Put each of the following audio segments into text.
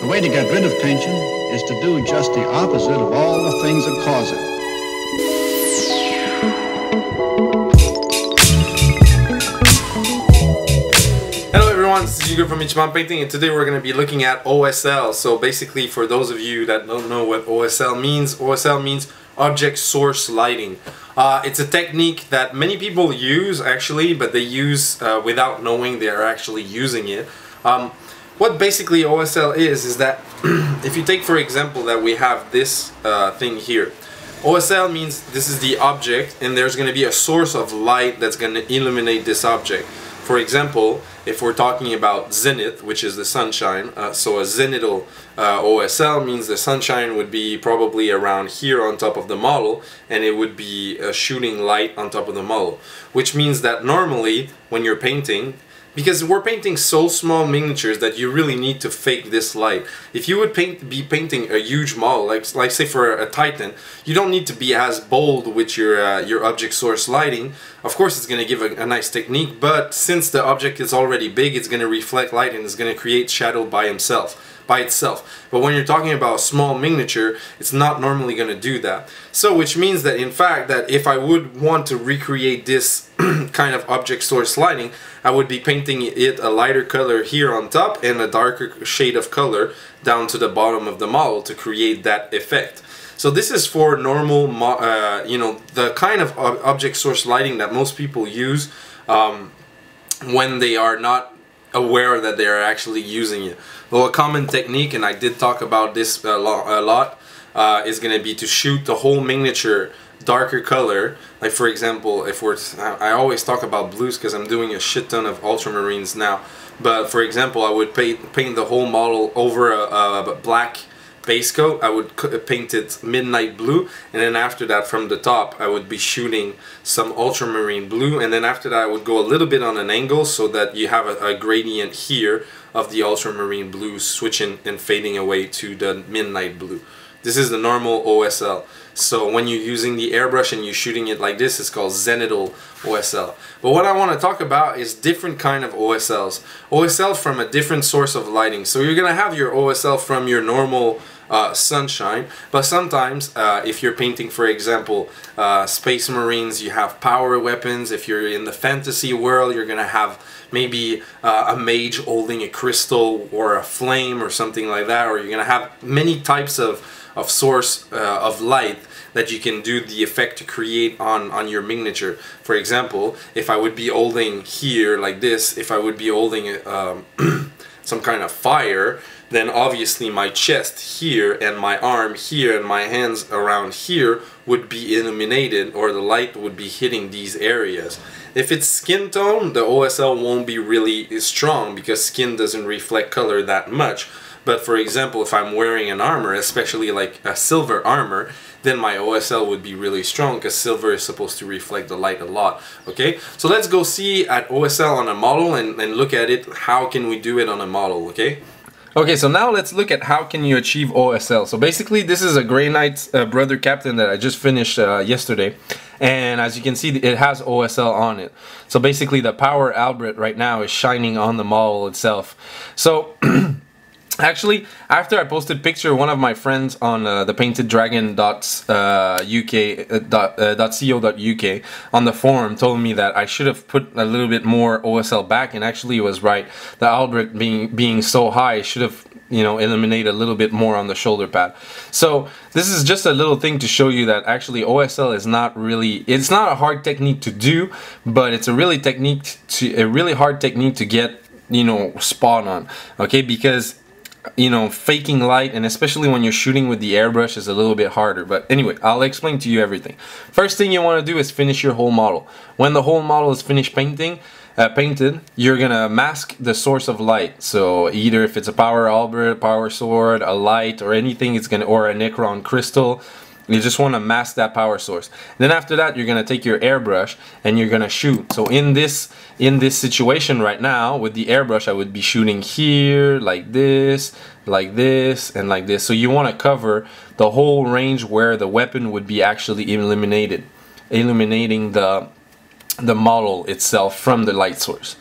The way to get rid of tension is to do just the opposite of all the things that cause it. Hello everyone, this is Hugo from Ichiban Painting, and today we're going to be looking at OSL. So basically, for those of you that don't know what OSL means Object Source Lighting. It's a technique that many people use actually, but they use without knowing they're actually using it. What basically OSL is that if you take for example that we have this thing here. OSL means this is the object and there's going to be a source of light that's going to illuminate this object. For example, if we're talking about zenith, which is the sunshine, so a zenithal OSL means the sunshine would be probably around here on top of the model, and it would be shooting light on top of the model, which means that normally when you're painting, because we're painting so small miniatures that you really need to fake this light. If you would be painting a huge model, like say for a Titan, you don't need to be as bold with your object source lighting. Of course it's going to give a nice technique, but since the object is already big, it's going to reflect light and it's going to create shadow by itself. But when you're talking about a small miniature, it's not normally going to do that. So which means that in fact that if I would want to recreate this kind of object source lighting, I would be painting it a lighter color here on top and a darker shade of color down to the bottom of the model to create that effect. So this is for normal, you know, the kind of object source lighting that most people use when they are not aware that they are actually using it. Well, a common technique, and I did talk about this a lot, is going to be to shoot the whole miniature darker color. Like for example, if I always talk about blues because I'm doing a shit ton of ultramarines now, but for example I would paint the whole model over a black base coat. I would paint it midnight blue, and then after that from the top I would be shooting some ultramarine blue, and then after that I would go a little bit on an angle so that you have a gradient here of the ultramarine blue switching and fading away to the midnight blue. This is the normal OSL. So when you're using the airbrush and you're shooting it like this, it's called Zenithal OSL. But what I want to talk about is different kind of OSLs. OSL from a different source of lighting. So you're going to have your OSL from your normal sunshine, but sometimes if you're painting, for example, Space Marines, you have power weapons. If you're in the fantasy world, you're going to have maybe a mage holding a crystal or a flame or something like that, or you're going to have many types of source of light that you can do the effect to create on your miniature. For example, if I would be holding here like this, if I would be holding some kind of fire, then obviously my chest here and my arm here and my hands around here would be illuminated, or the light would be hitting these areas. If it's skin tone, the OSL won't be really strong because skin doesn't reflect color that much. But for example, if I'm wearing an armor, especially like a silver armor, then my OSL would be really strong because silver is supposed to reflect the light a lot. Okay, so let's go see at OSL on a model and look at it. How can we do it on a model? Okay, so now let's look at how can you achieve OSL. So basically this is a Grey Knight Brother Captain that I just finished yesterday, and as you can see it has OSL on it. So basically the power outlet right now is shining on the model itself. So actually, after I posted picture, one of my friends on the painteddragon.co.uk on the forum told me that I should have put a little bit more OSL back, and actually he was right. The outlet being so high should have, you know, eliminate a little bit more on the shoulder pad. So this is just a little thing to show you that actually OSL is not really, it's not a hard technique to do, but it's a really hard technique to get, you know, spot on. Okay, because you know, faking light, and especially when you're shooting with the airbrush, is a little bit harder. But anyway, I'll explain to you everything. First thing you want to do is finish your whole model. When the whole model is finished painted, you're gonna mask the source of light. So either if it's a power halberd, power sword, a light, or anything, it's gonna, or a Necron crystal. You just want to mask that power source. Then after that, you're going to take your airbrush and you're going to shoot. So in this situation right now with the airbrush, I would be shooting here like this, and like this. So you want to cover the whole range where the weapon would be actually illuminating the model itself from the light source.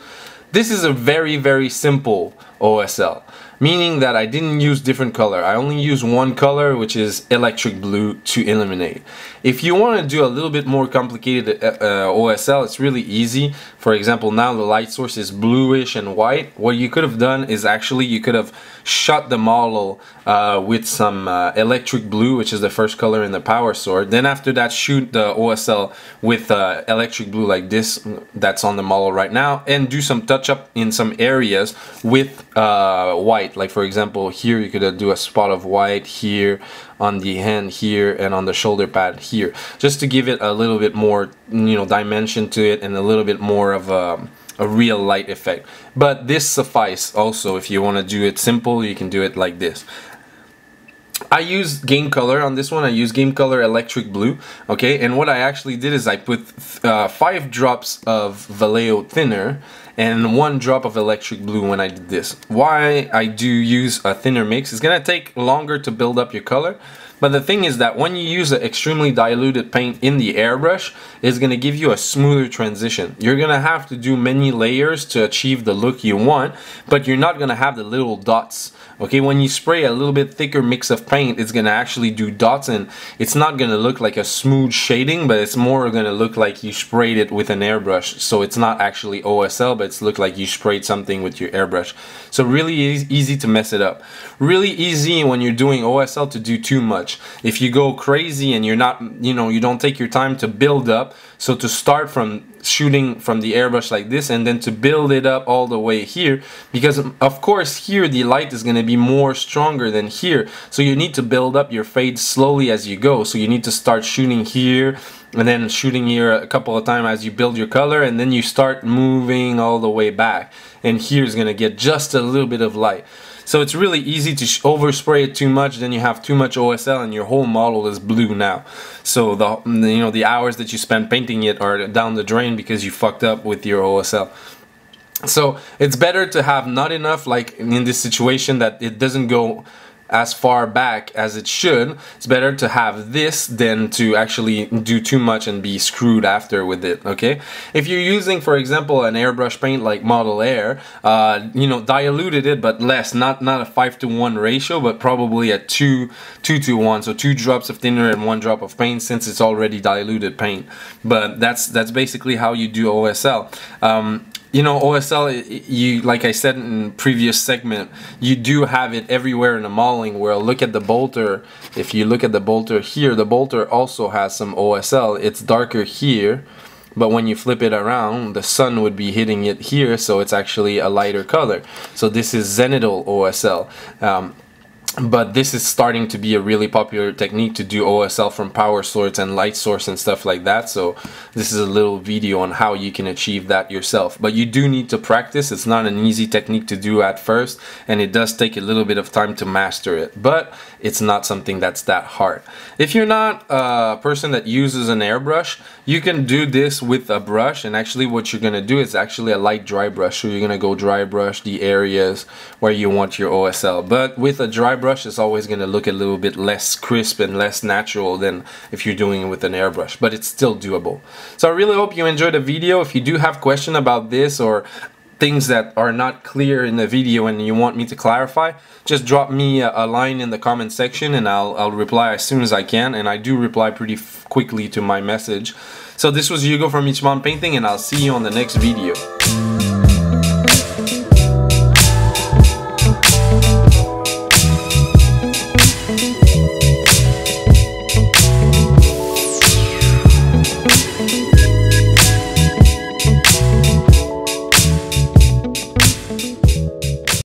This is a very, very simple OSL, meaning that I didn't use different color. I only use one color, which is electric blue, to illuminate. If you want to do a little bit more complicated OSL, it's really easy. For example, now the light source is bluish and white. What you could have done is actually you could have shot the model with some electric blue, which is the first color in the power source. Then after that, shoot the OSL with electric blue like this, that's on the model right now, and do some touch up in some areas with white. Like for example, here you could do a spot of white here, on the hand here, and on the shoulder pad here, just to give it a little bit more, you know, dimension to it, and a little bit more of a real light effect. But this suffice also. If you want to do it simple, you can do it like this. I use Game Color on this one. I use Game Color Electric Blue, okay? And what I actually did is I put 5 drops of Vallejo thinner and 1 drop of electric blue when I did this. Why I do use a thinner mix, it's gonna take longer to build up your color, but the thing is that when you use an extremely diluted paint in the airbrush, it's gonna give you a smoother transition. You're gonna have to do many layers to achieve the look you want, but you're not gonna have the little dots. Okay, when you spray a little bit thicker mix of paint, it's gonna actually do dots, and it's not gonna look like a smooth shading, but it's more gonna look like you sprayed it with an airbrush. So it's not actually OSL, but it's look like you sprayed something with your airbrush. So really easy to mess it up. Really easy when you're doing OSL to do too much. If you go crazy and you're not, you know, you don't take your time to build up, so to start from shooting from the airbrush like this and then to build it up all the way here, because of course here the light is going to be more stronger than here, so you need to build up your fade slowly as you go. So you need to start shooting here and then shooting here a couple of times as you build your color, and then you start moving all the way back, and here's going to get just a little bit of light. So it's really easy to overspray it too much, then you have too much OSL and your whole model is blue now. So the hours that you spend painting it are down the drain because you fucked up with your OSL. So it's better to have not enough, like in this situation, that it doesn't go as far back as it should. It's better to have this than to actually do too much and be screwed after with it, okay? If you're using, for example, an airbrush paint like Model Air, you know, diluted it but less, not a 5:1 ratio, but probably a 2:1, so 2 drops of thinner and 1 drop of paint, since it's already diluted paint. But that's basically how you do OSL. You know, OSL, you, like I said in previous segment, you do have it everywhere in the modeling. Where look at the bolter. If you look at the bolter here, the bolter also has some OSL. It's darker here, but when you flip it around, the sun would be hitting it here, so it's actually a lighter color. So this is Zenithal OSL. But this is starting to be a really popular technique to do OSL from power source and light source and stuff like that. So this is a little video on how you can achieve that yourself. But you do need to practice. It's not an easy technique to do at first, and it does take a little bit of time to master it. But it's not something that's that hard. If you're not a person that uses an airbrush, you can do this with a brush, and actually what you're gonna do is actually a light dry brush. So you're gonna go dry brush the areas where you want your OSL. But with a dry brush, is always going to look a little bit less crisp and less natural than if you're doing it with an airbrush, but it's still doable. So I really hope you enjoyed the video. If you do have questions about this or things that are not clear in the video and you want me to clarify, just drop me a line in the comment section and I'll reply as soon as I can, and I do reply pretty quickly to my message. So this was Hugo from Ichiban Painting, and I'll see you on the next video.